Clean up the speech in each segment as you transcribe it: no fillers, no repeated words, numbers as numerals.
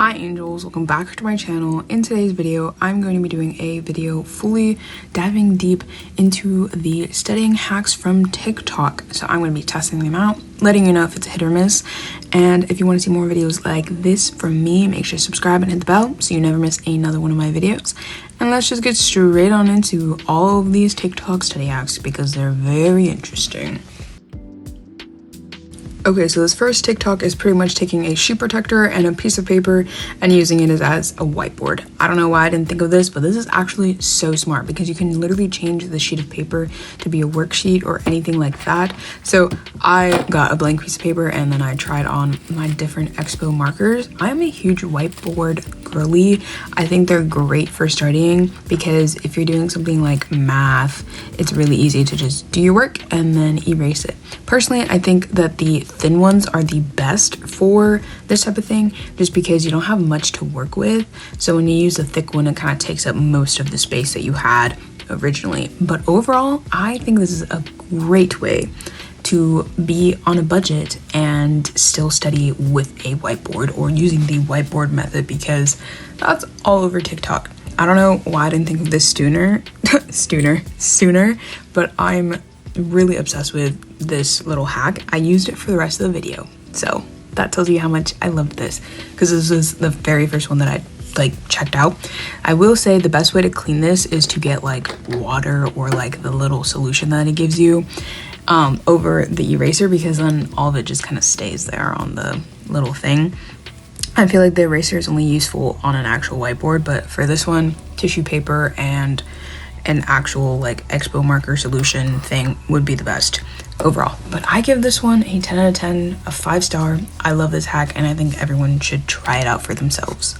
Hi angels, welcome back to my channel. In today's video, I'm going to be doing a video fully diving deep into the studying hacks from TikTok. So I'm going to be testing them out, letting you know if it's a hit or miss. And if you want to see more videos like this from me, make sure to subscribe and hit the bell so you never miss another one of my videos. And let's just get straight on into all of these TikTok study hacks because they're very interesting. Okay, so this first TikTok is pretty much taking a sheet protector and a piece of paper and using it as a whiteboard. I don't know why I didn't think of this, but this is actually so smart because you can literally change the sheet of paper to be a worksheet or anything like that. So I got a blank piece of paper and then I tried on my different expo markers. I'm a huge whiteboard girly. I think they're great for studying because if you're doing something like math, it's really easy to just do your work and then erase it. Personally, I think that the thin ones are the best for this type of thing just because you don't have much to work with. So when you use a thick one, it kind of takes up most of the space that you had originally. But overall, I think this is a great way to be on a budget and still study with a whiteboard or using the whiteboard method because that's all over TikTok. I don't know why I didn't think of this sooner, but I'm really obsessed with this little hack. I used it for the rest of the video, so that tells you how much I loved this because this was the very first one that I checked out. I will say the best way to clean this is to get like water or like the little solution that it gives you over the eraser because then all of it just kind of stays there on the little thing. I feel like the eraser is only useful on an actual whiteboard, but for this one, tissue paper and an actual like expo marker solution thing would be the best overall. But I give this one a 10 out of 10, a 5-star. I love this hack and I think everyone should try it out for themselves.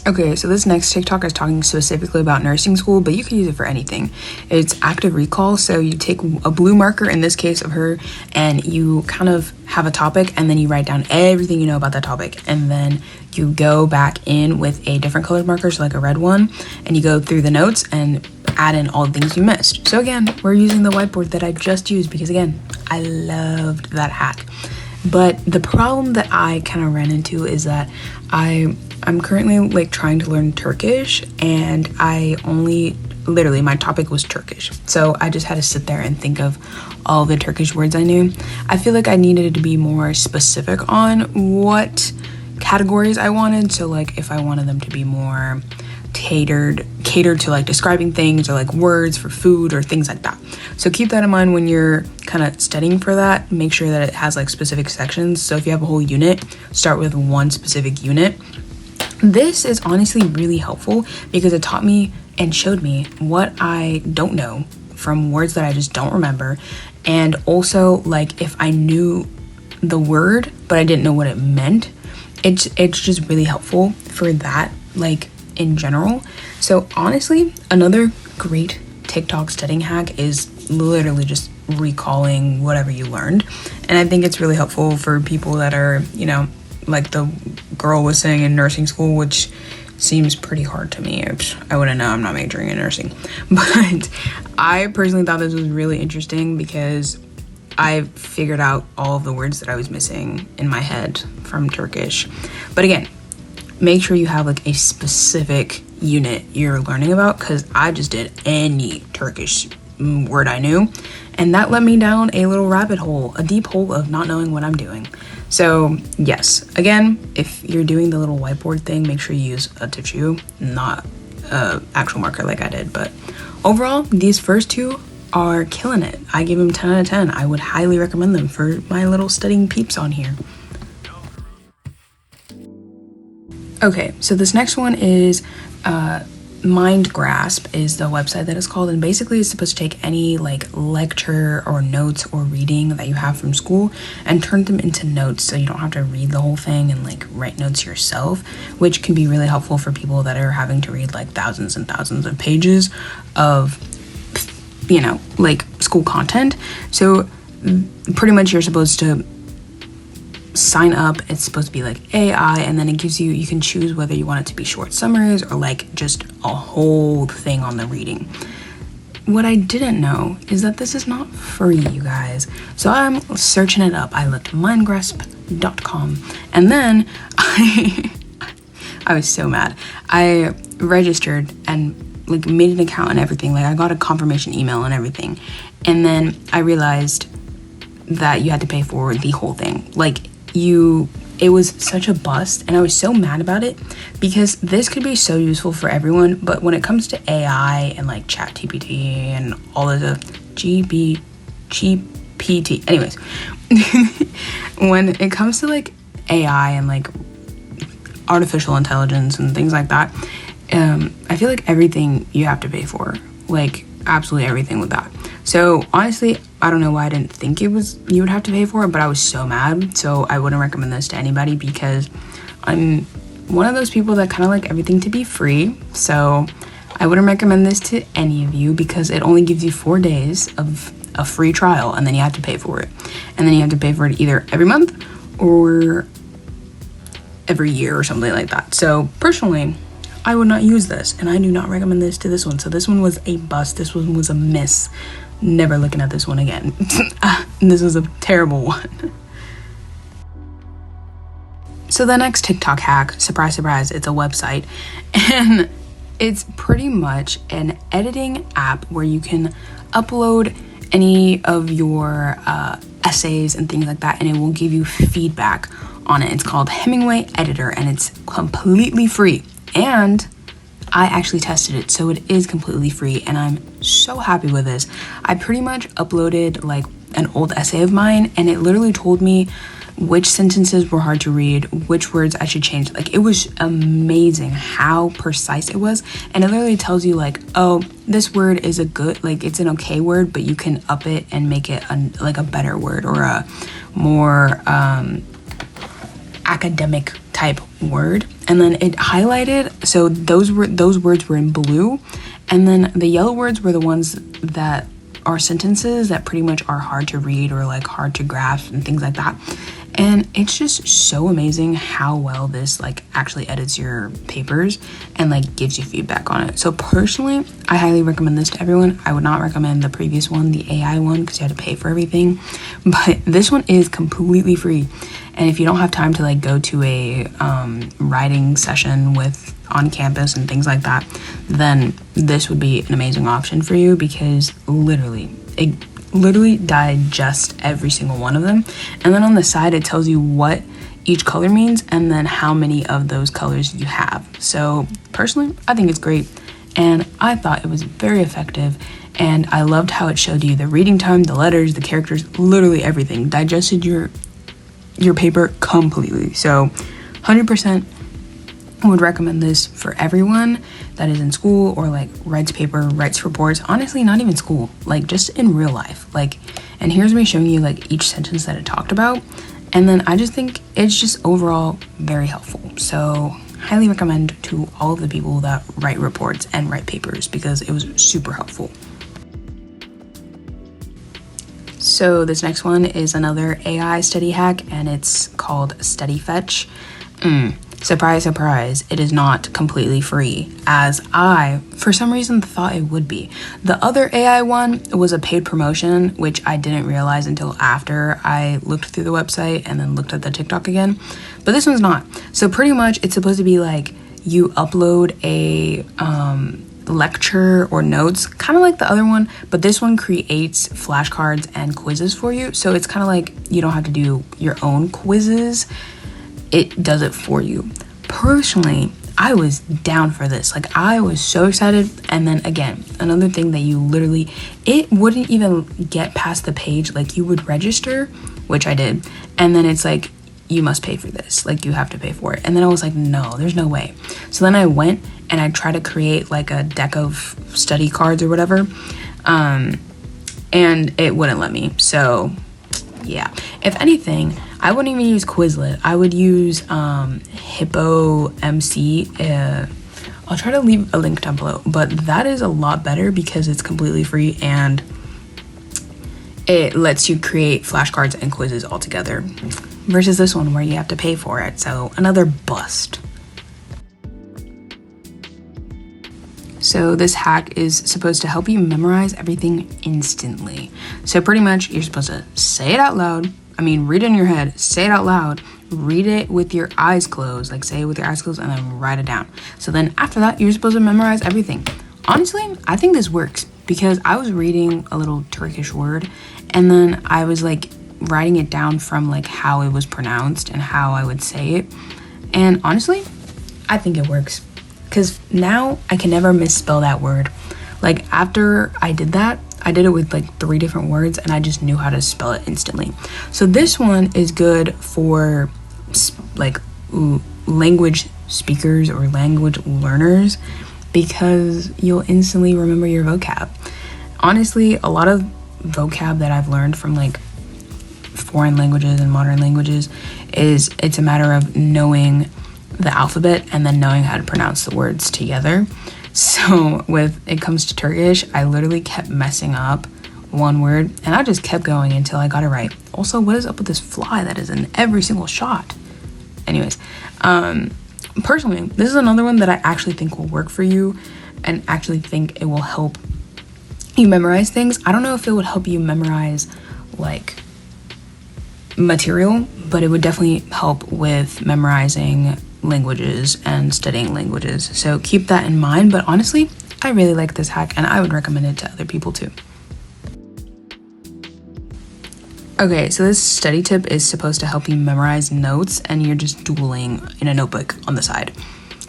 Okay, so this next TikTok is talking specifically about nursing school, but you can use it for anything. It's active recall, so you take a blue marker, in this case of her, and you kind of have a topic, and then you write down everything you know about that topic, and then you go back in with a different colored marker, so like a red one, and you go through the notes and add in all the things you missed. So again, we're using the whiteboard that I just used because again, I loved that hack. But the problem that I kind of ran into is that I'm currently like trying to learn Turkish and I only literally my topic was Turkish. So I just had to sit there and think of all the Turkish words I knew. I feel like I needed to be more specific on what categories I wanted. So like if I wanted them to be more catered to like describing things or like words for food or things like that. So keep that in mind when you're kind of studying for that. Make sure that it has like specific sections. So if you have a whole unit, start with one specific unit. This is honestly really helpful because it taught me and showed me what I don't know from words that I just don't remember. And also like if I knew the word but I didn't know what it meant, it's just really helpful for that like in general. So honestly, another great TikTok studying hack is literally just recalling whatever you learned. And I think it's really helpful for people that are, you know, like the girl was saying in nursing school, which seems pretty hard to me. I wouldn't know, I'm not majoring in nursing. But I personally thought this was really interesting because I figured out all of the words that I was missing in my head from Turkish. But again, make sure you have like a specific unit you're learning about because I just did any Turkish word I knew and that led me down a little rabbit hole, a deep hole of not knowing what I'm doing. So yes, again, if you're doing the little whiteboard thing, make sure you use a tissue, not a actual marker like I did. But overall, these first two are killing it. I give them 10 out of 10. I would highly recommend them for my little studying peeps on here. Okay, so this next one is mindgrasp is the website that it's called, and basically it's supposed to take any like lecture or notes or reading that you have from school and turn them into notes so you don't have to read the whole thing and like write notes yourself, which can be really helpful for people that are having to read like thousands and thousands of pages of, you know, like school content. So pretty much you're supposed to sign up. It's supposed to be like AI, and then it gives you can choose whether you want it to be short summaries or like just a whole thing on the reading. What I didn't know is that this is not free, you guys. So I'm searching it up. I looked mindgrasp.com and then I was so mad. I registered and like made an account and everything. Like I got a confirmation email and everything. And then I realized that you had to pay for the whole thing. Like it was such a bust, and I was so mad about it because this could be so useful for everyone, but when it comes to AI and like chat TPT and all of the GPT, anyways, when it comes to like AI and like artificial intelligence and things like that, I feel like everything you have to pay for, like absolutely everything with that. So honestly, I don't know why I didn't think you would have to pay for it, but I was so mad. So I wouldn't recommend this to anybody because I'm one of those people that kind of like everything to be free. So I wouldn't recommend this to any of you because it only gives you 4 days of a free trial, and then you have to pay for it. And then you have to pay for it either every month or every year or something like that. So personally, I would not use this, and I do not recommend this to this one. So this one was a bust. This one was a miss. Never looking at this one again. This was a terrible one. So the next TikTok hack, surprise, surprise, it's a website. And it's pretty much an editing app where you can upload any of your essays and things like that, and it will give you feedback on it. It's called Hemingway Editor, and it's completely free. And I actually tested it, so it is completely free, and I'm so happy with this. I pretty much uploaded like an old essay of mine, and it literally told me which sentences were hard to read, which words I should change. Like, it was amazing how precise it was. And it literally tells you like, oh, this word is it's an okay word, but you can up it and make it a better word or a more academic type word. And then it highlighted, so those words were in blue, and then the yellow words were the ones that are sentences that pretty much are hard to read or like hard to grasp and things like that. And it's just so amazing how well this like actually edits your papers and like gives you feedback on it. So personally, I highly recommend this to everyone. I would not recommend the previous one, the AI one, because you had to pay for everything, but this one is completely free. And if you don't have time to like go to a writing session on campus and things like that, then this would be an amazing option for you, because it literally digests every single one of them. And then on the side, it tells you what each color means and then how many of those colors you have. So personally, I think it's great, and I thought it was very effective. And I loved how it showed you the reading time, the letters, the characters, literally everything. Digested your paper completely. So 100% would recommend this for everyone that is in school or like writes paper, writes reports. Honestly, not even school, like just in real life. Like, and here's me showing you like each sentence that it talked about. And then I just think it's just overall very helpful. So highly recommend to all of the people that write reports and write papers, because it was super helpful. So this next one is another AI study hack, and it's called Study Fetch. Surprise, surprise, it is not completely free, as I, for some reason, thought it would be. The other AI one was a paid promotion, which I didn't realize until after I looked through the website and then looked at the TikTok again. But this one's not. So pretty much it's supposed to be like you upload a lecture or notes, kind of like the other one, but this one creates flashcards and quizzes for you. So it's kind of like you don't have to do your own quizzes. It does it for you. Personally, I was down for this. Like, I was so excited. And then again, another thing that it wouldn't even get past the page. Like, you would register, which I did, and then it's like, you must pay for this. Like, you have to pay for it. And then I was like, no, there's no way. So then I went and I tried to create like a deck of study cards or whatever. And it wouldn't let me. So yeah, if anything, I wouldn't even use Quizlet. I would use Hippo MC. I'll try to leave a link down below, but that is a lot better because it's completely free and it lets you create flashcards and quizzes all together, versus this one where you have to pay for it. So another bust. So this hack is supposed to help you memorize everything instantly. So pretty much you're supposed to say it out loud I mean, read it in your head, say it out loud, read it with your eyes closed, like say it with your eyes closed, and then write it down. So then after that, you're supposed to memorize everything. Honestly, I think this works because I was reading a little Turkish word and then I was like writing it down from like how it was pronounced and how I would say it. And honestly, I think it works because now I can never misspell that word. Like after I did that, I did it with like 3 different words and I just knew how to spell it instantly. So this one is good for like language speakers or language learners because you'll instantly remember your vocab. Honestly, a lot of vocab that I've learned from like foreign languages and modern languages is it's a matter of knowing the alphabet and then knowing how to pronounce the words together. So when it comes to Turkish, I literally kept messing up one word and I just kept going until I got it right. Also, what is up with this fly that is in every single shot? Anyways, personally, this is another one that I actually think will work for you and actually think it will help you memorize things. I don't know if it would help you memorize like material, but it would definitely help with memorizing languages and studying languages. So keep that in mind. But honestly, I really like this hack and I would recommend it to other people too. Okay, so this study tip is supposed to help you memorize notes and you're just doodling in a notebook on the side.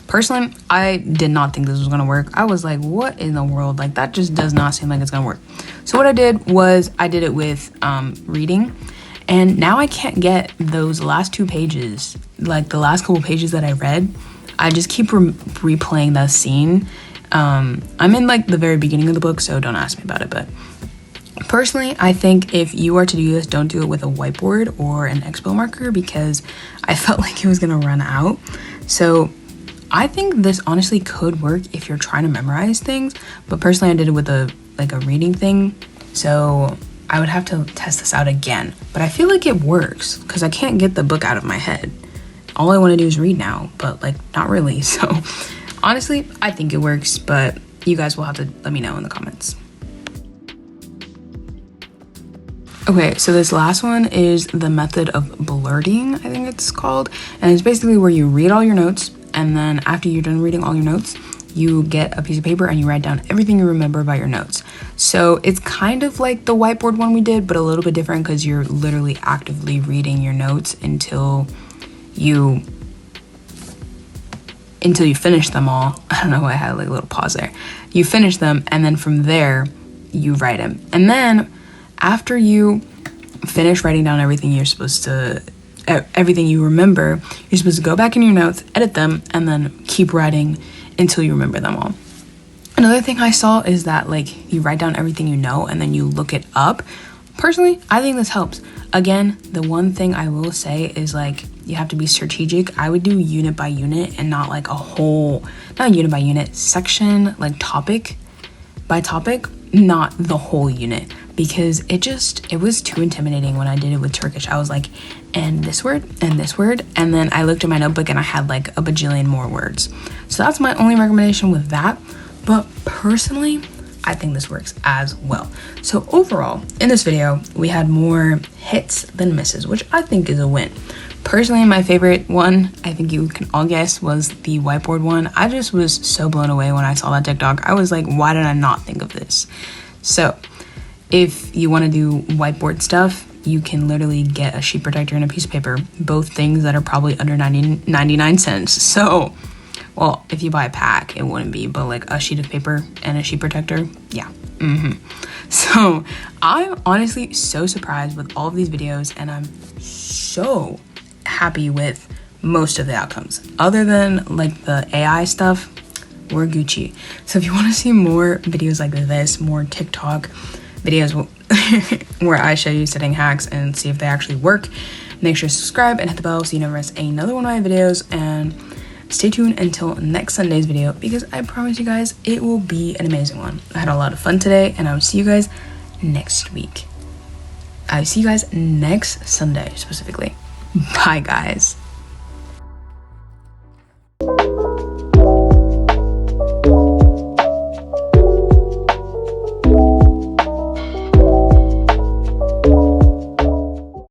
Personally, I did not think this was gonna work. I was like, what in the world? Like that just does not seem like it's gonna work. So what I did was I did it with reading. And now I can't get those last 2 pages, like the last couple pages that I read. I just keep replaying that scene. I'm in like the very beginning of the book, so don't ask me about it. But personally, I think if you are to do this, don't do it with a whiteboard or an expo marker because I felt like it was gonna run out. So I think this honestly could work if you're trying to memorize things. But personally, I did it with a reading thing. So I would have to test this out again, but I feel like it works because I can't get the book out of my head. All I want to do is read now, but like not really. So honestly, I think it works, but you guys will have to let me know in the comments. Okay, so this last one is the method of blurting, I think it's called. And it's basically where you read all your notes and then after you're done reading all your notes, you get a piece of paper and you write down everything you remember about your notes. So it's kind of like the whiteboard one we did, but a little bit different because you're literally actively reading your notes until you finish them all. I don't know why I had like a little pause there. You finish them and then from there you write them. And then after you finish writing down everything everything you remember, you're supposed to go back in your notes, edit them, and then keep writing until you remember them all. Another thing I saw is that like you write down everything you know and then you look it up. Personally, I think this helps. Again, the one thing I will say is like you have to be strategic. I would do unit by unit and not like not unit by unit, section, like topic by topic, not the whole unit, because it was too intimidating when I did it with Turkish. I was like, and this word, and then I looked at my notebook and I had like a bajillion more words. So that's my only recommendation with that. But personally, I think this works as well. So overall, in this video, we had more hits than misses, which I think is a win. Personally, my favorite one, I think you can all guess, was the whiteboard one. I just was so blown away when I saw that TikTok. I was like, why did I not think of this? So if you want to do whiteboard stuff, you can literally get a sheet protector and a piece of paper, both things that are probably under 99 cents. So, well, if you buy a pack, it wouldn't be, but like a sheet of paper and a sheet protector, yeah. So I'm honestly so surprised with all of these videos and I'm so happy with most of the outcomes. Other than like the AI stuff, we're Gucci. So if you want to see more videos like this, more TikTok videos where I show you setting hacks and see if they actually work, make sure to subscribe and hit the bell so you never miss another one of my videos, and stay tuned until next Sunday's video because I promise you guys it will be an amazing one. I had a lot of fun today and I will see you guys next week. I will see you guys next Sunday specifically. Bye guys.